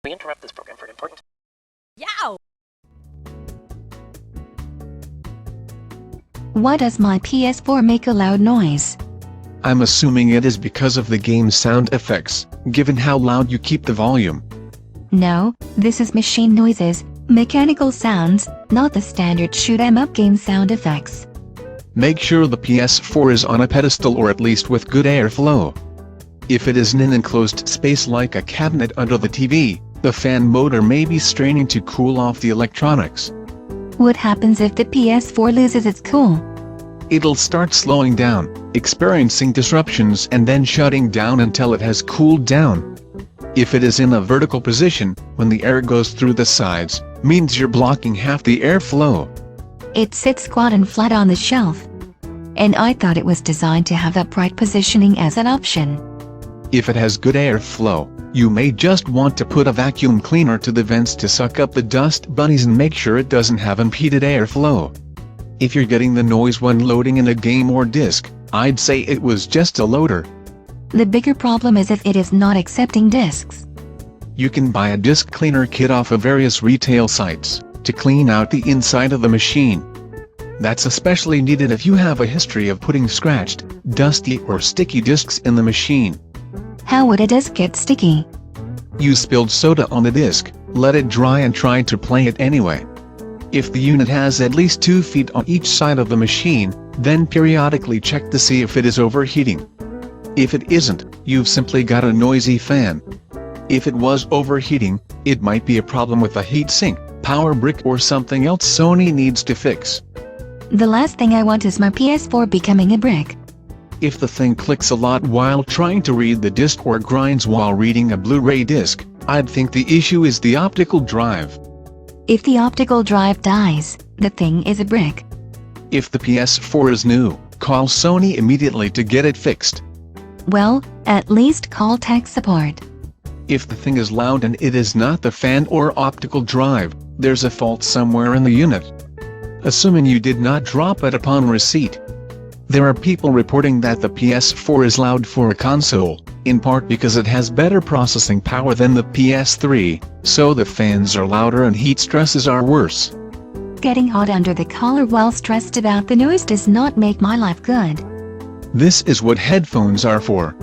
We interrupt this program for an important... Yow! Why does my PS4 make a loud noise? I'm assuming it is because of the game's sound effects, given how loud you keep the volume. No, this is machine noises, mechanical sounds, not the standard shoot-'em-up game sound effects. Make sure the PS4 is on a pedestal or at least with good airflow. If it is in an enclosed space like a cabinet under the TV, the fan motor may be straining to cool off the electronics. What happens if the PS4 loses its cool? It'll start slowing down, experiencing disruptions and then shutting down until it has cooled down. If it is in a vertical position, when the air goes through the sides, means you're blocking half the airflow. It sits squat and flat on the shelf. And I thought it was designed to have upright positioning as an option. If it has good airflow, you may just want to put a vacuum cleaner to the vents to suck up the dust bunnies and make sure it doesn't have impeded airflow. If you're getting the noise when loading in a game or disc, I'd say it was just a loader. The bigger problem is if it is not accepting discs. You can buy a disc cleaner kit off of various retail sites to clean out the inside of the machine. That's especially needed if you have a history of putting scratched, dusty or sticky discs in the machine. How would a disc get sticky? You spilled soda on the disc, let it dry and try to play it anyway. If the unit has at least 2 feet on each side of the machine, then periodically check to see if it is overheating. If it isn't, you've simply got a noisy fan. If it was overheating, it might be a problem with the heatsink, power brick or something else Sony needs to fix. The last thing I want is my PS4 becoming a brick. If the thing clicks a lot while trying to read the disc or grinds while reading a Blu-ray disc, I'd think the issue is the optical drive. If the optical drive dies, the thing is a brick. If the PS4 is new, call Sony immediately to get it fixed. Well, at least call tech support. If the thing is loud and it is not the fan or optical drive, there's a fault somewhere in the unit. Assuming you did not drop it upon receipt. There are people reporting that the PS4 is loud for a console, in part because it has better processing power than the PS3, so the fans are louder and heat stresses are worse. Getting hot under the collar while stressed about the noise does not make my life good. This is what headphones are for.